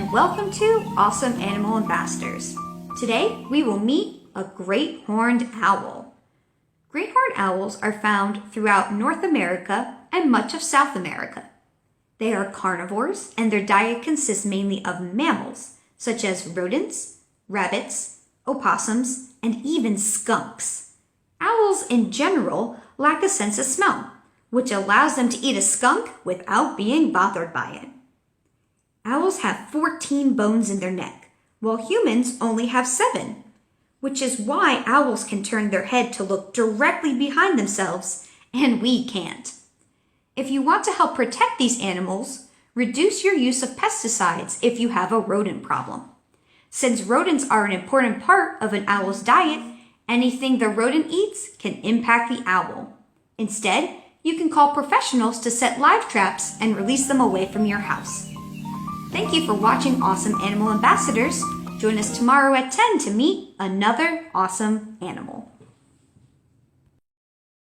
and welcome to Awesome Animal Ambassadors. Today we will meet a great horned owl. Great horned owls are found throughout North America and much of South America. They are carnivores and their diet consists mainly of mammals such as rodents, rabbits, opossums, and even skunks. Owls in general lack a sense of smell, which allows them to eat a skunk without being bothered by it. Owls have 14 bones in their neck, while humans only have 7, which is why owls can turn their head to look directly behind themselves, and we can't. If you want to help protect these animals, reduce your use of pesticides if you have a rodent problem. Since rodents are an important part of an owl's diet, anything the rodent eats can impact the owl. Instead, you can call professionals to set live traps and release them away from your house. Thank you for watching Awesome Animal Ambassadors. Join us tomorrow at 10 to meet another awesome animal.